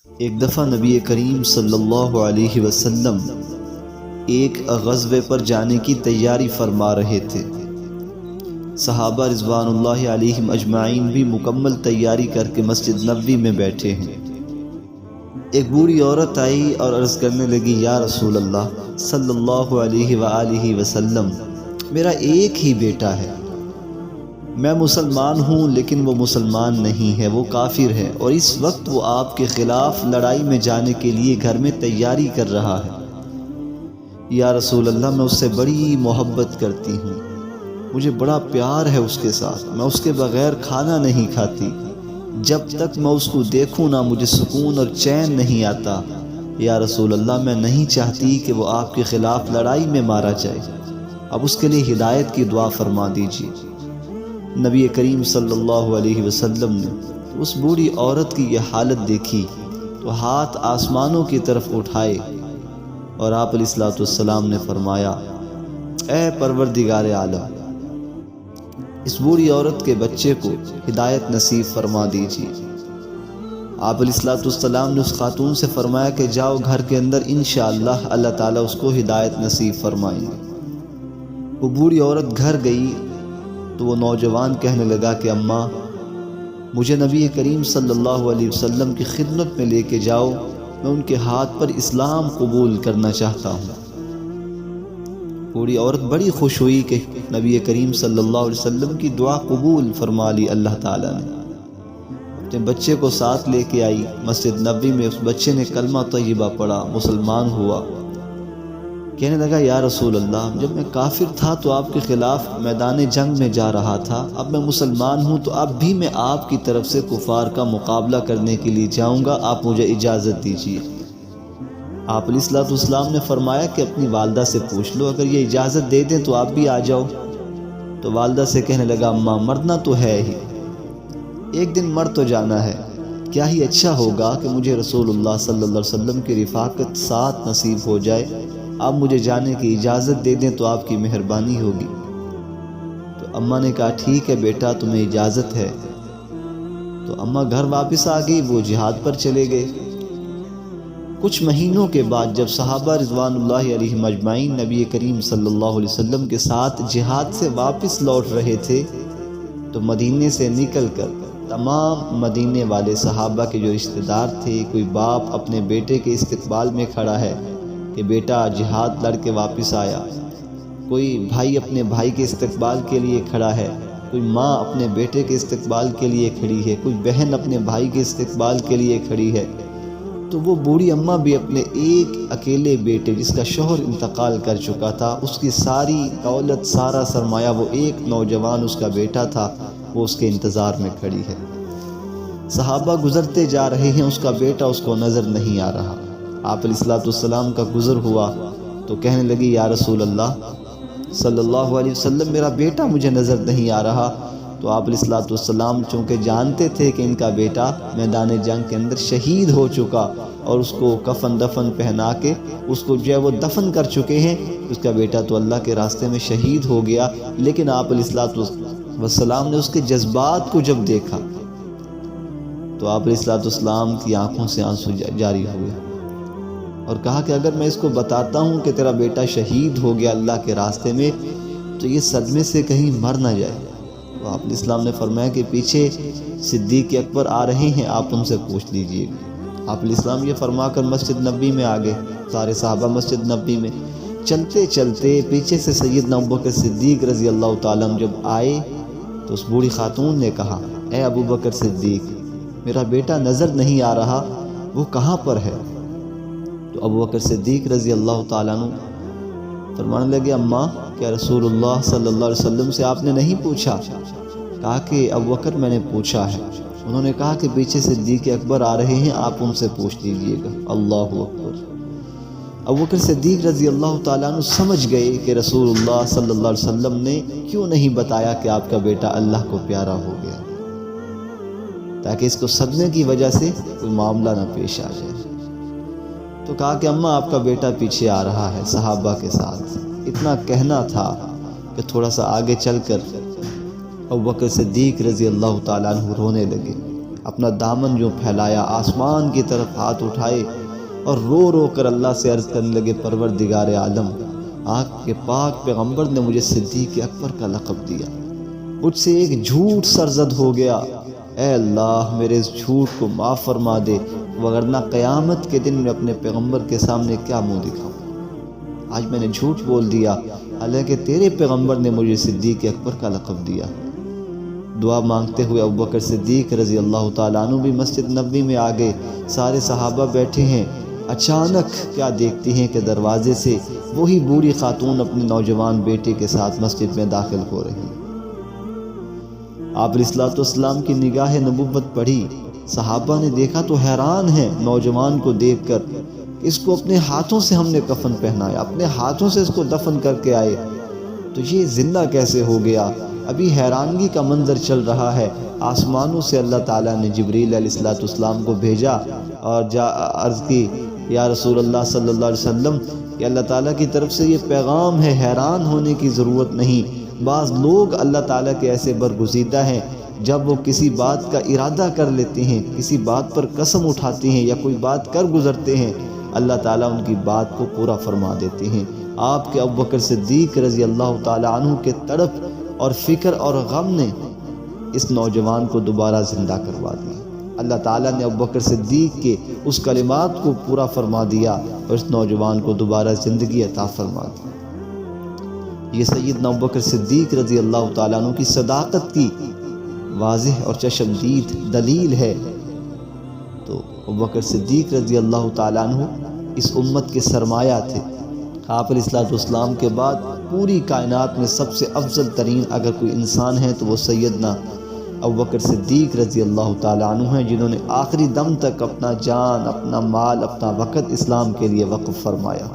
ایک دفعہ نبی کریم صلی اللہ علیہ وسلم ایک غزوے پر جانے کی تیاری فرما رہے تھے۔ صحابہ رضوان اللہ علیہم اجمعین بھی مکمل تیاری کر کے مسجد نبوی میں بیٹھے ہیں۔ ایک بوڑھی عورت آئی اور عرض کرنے لگی، یا رسول اللہ صلی اللہ علیہ وآلہ وسلم، میرا ایک ہی بیٹا ہے، میں مسلمان ہوں لیکن وہ مسلمان نہیں ہے، وہ کافر ہے، اور اس وقت وہ آپ کے خلاف لڑائی میں جانے کے لیے گھر میں تیاری کر رہا ہے۔ یا رسول اللہ، میں اس سے بڑی محبت کرتی ہوں، مجھے بڑا پیار ہے اس کے ساتھ، میں اس کے بغیر کھانا نہیں کھاتی، جب تک میں اس کو دیکھوں نہ مجھے سکون اور چین نہیں آتا۔ یا رسول اللہ، میں نہیں چاہتی کہ وہ آپ کے خلاف لڑائی میں مارا جائے، اب اس کے لیے ہدایت کی دعا فرما دیجیے۔ نبی کریم صلی اللہ علیہ وسلم نے اس بوڑھی عورت کی یہ حالت دیکھی تو ہاتھ آسمانوں کی طرف اٹھائے اور آپ علیہ الصلوۃ والسلام نے فرمایا، اے پروردگار عالم، اس بوڑھی عورت کے بچے کو ہدایت نصیب فرما دیجیے۔ آپ علیہ الصلوۃ والسلام نے اس خاتون سے فرمایا کہ جاؤ گھر کے اندر، انشاءاللہ اللہ تعالیٰ اس کو ہدایت نصیب فرمائیں گے۔ وہ بوڑھی عورت گھر گئی تو وہ نوجوان کہنے لگا کہ اماں، مجھے نبی کریم صلی اللہ علیہ وسلم کی خدمت میں لے کے جاؤ، میں ان کے ہاتھ پر اسلام قبول کرنا چاہتا ہوں۔ بوڑھی عورت بڑی خوش ہوئی کہ نبی کریم صلی اللہ علیہ وسلم کی دعا قبول فرما لی اللہ تعالیٰ نے۔ اپنے بچے کو ساتھ لے کے آئی مسجد نبوی میں، اس بچے نے کلمہ طیبہ پڑھا، مسلمان ہوا۔ کہنے لگا، یا رسول اللہ، جب میں کافر تھا تو آپ کے خلاف میدان جنگ میں جا رہا تھا، اب میں مسلمان ہوں تو اب بھی میں آپ کی طرف سے کفار کا مقابلہ کرنے کے لیے جاؤں گا، آپ مجھے اجازت دیجیے۔ آپ علیہ الصلوۃ والسلام نے فرمایا کہ اپنی والدہ سے پوچھ لو، اگر یہ اجازت دے دیں تو آپ بھی آ جاؤ۔ تو والدہ سے کہنے لگا، اماں مرنا تو ہے ہی، ایک دن مر تو جانا ہے، کیا ہی اچھا ہوگا کہ مجھے رسول اللہ صلی اللہ علیہ وسلم کی رفاقت ساتھ نصیب ہو جائے، آپ مجھے جانے کی اجازت دے دیں تو آپ کی مہربانی ہوگی۔ تو اماں نے کہا، ٹھیک ہے بیٹا، تمہیں اجازت ہے۔ تو اماں گھر واپس آ گئی، وہ جہاد پر چلے گئے۔ کچھ مہینوں کے بعد جب صحابہ رضوان اللہ علیہم اجمعین نبی کریم صلی اللہ علیہ وسلم کے ساتھ جہاد سے واپس لوٹ رہے تھے تو مدینے سے نکل کر تمام مدینے والے صحابہ کے جو رشتہ دار تھے، کوئی باپ اپنے بیٹے کے استقبال میں کھڑا ہے کہ بیٹا جہاد لڑ کے واپس آیا، کوئی بھائی اپنے بھائی کے استقبال کے لیے کھڑا ہے، کوئی ماں اپنے بیٹے کے استقبال کے لیے کھڑی ہے، کوئی بہن اپنے بھائی کے استقبال کے لیے کھڑی ہے۔ تو وہ بوڑھی اماں بھی اپنے ایک اکیلے بیٹے جس کا شوہر انتقال کر چکا تھا، اس کی ساری دولت، سارا سرمایہ، وہ ایک نوجوان اس کا بیٹا تھا، وہ اس کے انتظار میں کھڑی ہے۔ صحابہ گزرتے جا رہے ہیں، اس کا بیٹا اس کو نظر نہیں آ رہا۔ آپ علیہ الصلوۃ والسلام کا گزر ہوا تو کہنے لگی، یا رسول اللہ صلی اللہ علیہ وسلم، میرا بیٹا مجھے نظر نہیں آ رہا۔ تو آپ علیہ الصلوۃ والسلام چونکہ جانتے تھے کہ ان کا بیٹا میدان جنگ کے اندر شہید ہو چکا اور اس کو کفن دفن پہنا کے اس کو جو ہے وہ دفن کر چکے ہیں، اس کا بیٹا تو اللہ کے راستے میں شہید ہو گیا، لیکن آپ علیہ الصلوۃ والسلام نے اس کے جذبات کو جب دیکھا تو آپ علیہ الصلوۃ والسلام کی آنکھوں سے آنسو جاری ہوئے اور کہا کہ اگر میں اس کو بتاتا ہوں کہ تیرا بیٹا شہید ہو گیا اللہ کے راستے میں تو یہ صدمے سے کہیں مر نہ جائے۔ تو آپ علیہ السلام نے فرمایا کہ پیچھے صدیق اکبر آ رہے ہیں، آپ ان سے پوچھ لیجئے۔ آپ علیہ السلام یہ فرما کر مسجد نبوی میں آ گئے، سارے صحابہ مسجد نبوی میں۔ چلتے چلتے پیچھے سے سیدنا ابوبکر صدیق رضی اللہ تعالیٰ عنہ جب آئے تو اس بوڑھی خاتون نے کہا، اے ابوبکر صدیق، میرا بیٹا نظر نہیں آ رہا، وہ کہاں پر ہے؟ تو ابوبکر صدیق رضی اللہ تعالیٰ عنہ فرمانے لگے، اماں کیا رسول اللہ صلی اللہ علیہ وسلم سے آپ نے نہیں پوچھا؟ کہا کہ ابوبکر میں نے پوچھا ہے۔ انہوں نے کہا کہ پیچھے صدیق اکبر آ رہے ہیں، آپ ان سے پوچھ لیجئے گا۔ اللہ اکبر۔ ابوبکر صدیق رضی اللہ تعالیٰ عنہ سمجھ گئے کہ رسول اللہ صلی اللہ علیہ وسلم نے کیوں نہیں بتایا کہ آپ کا بیٹا اللہ کو پیارا ہو گیا، تاکہ اس کو صدمے کی وجہ سے کوئی معاملہ نہ پیش آ جائے۔ تو کہا کہ اماں آپ کا بیٹا پیچھے آ رہا ہے صحابہ کے ساتھ۔ اتنا کہنا تھا کہ تھوڑا سا آگے چل کر ابوبکر صدیق رضی اللہ تعالیٰ عنہ رونے لگے اپنا دامن یوں پھیلایا، آسمان کی طرف ہاتھ اٹھائے اور رو رو کر اللہ سے عرض کرنے لگے، پروردگار عالم، آپ کے پاک پیغمبر نے مجھے صدیق اکبر کا لقب دیا، مجھ سے ایک جھوٹ سرزد ہو گیا، اے اللہ میرے اس جھوٹ کو معاف فرما دے، وگرنہ قیامت کے دن میں اپنے پیغمبر کے سامنے کیا منہ دکھاؤں؟ آج میں نے جھوٹ بول دیا، حالانکہ تیرے پیغمبر نے مجھے صدیق اکبر کا لقب دیا۔ دعا مانگتے ہوئے ابوبکر صدیق رضی اللہ تعالیٰ عنہ بھی مسجد نبوی میں آ گئے، سارے صحابہ بیٹھے ہیں۔ اچانک کیا دیکھتی ہیں کہ دروازے سے وہی بوڑھی خاتون اپنے نوجوان بیٹے کے ساتھ مسجد میں داخل ہو رہی۔ آپ علیہ السلام کی نگاہ نبوت پڑھی، صحابہ نے دیکھا تو حیران ہیں نوجوان کو دیکھ کر، اس کو اپنے ہاتھوں سے ہم نے کفن پہنایا، اپنے ہاتھوں سے اس کو دفن کر کے آئے، تو یہ زندہ کیسے ہو گیا؟ ابھی حیرانگی کا منظر چل رہا ہے۔ آسمانوں سے اللہ تعالیٰ نے جبریل علیہ السلام کو بھیجا اور عرض کی، یا رسول اللہ صلی اللہ علیہ وسلم، کہ اللہ تعالیٰ کی طرف سے یہ پیغام ہے، حیران ہونے کی ضرورت نہیں۔ بعض لوگ اللہ تعالیٰ کے ایسے برگزیدہ ہیں، جب وہ کسی بات کا ارادہ کر لیتے ہیں، کسی بات پر قسم اٹھاتے ہیں یا کوئی بات کر گزرتے ہیں، اللہ تعالیٰ ان کی بات کو پورا فرما دیتے ہیں۔ آپ کے ابوبکر صدیق رضی اللہ تعالیٰ عنہ کے تڑپ اور فکر اور غم نے اس نوجوان کو دوبارہ زندہ کروا دیا۔ اللہ تعالیٰ نے ابوبکر صدیق کے اس کلمات کو پورا فرما دیا اور اس نوجوان کو دوبارہ زندگی عطا فرما دی۔ یہ سیدنا ابوبکر صدیق رضی اللہ تعالیٰ عنہ کی صداقت کی واضح اور چشمدید دلیل ہے۔ تو ابوبکر صدیق رضی اللہ تعالیٰ عنہ اس امت کے سرمایہ تھے۔ آپ علیہ السلام کے بعد پوری کائنات میں سب سے افضل ترین اگر کوئی انسان ہے تو وہ سیدنا ابوبکر صدیق رضی اللہ تعالیٰ عنہ ہیں، جنہوں نے آخری دم تک اپنا جان، اپنا مال، اپنا وقت اسلام کے لیے وقف فرمایا۔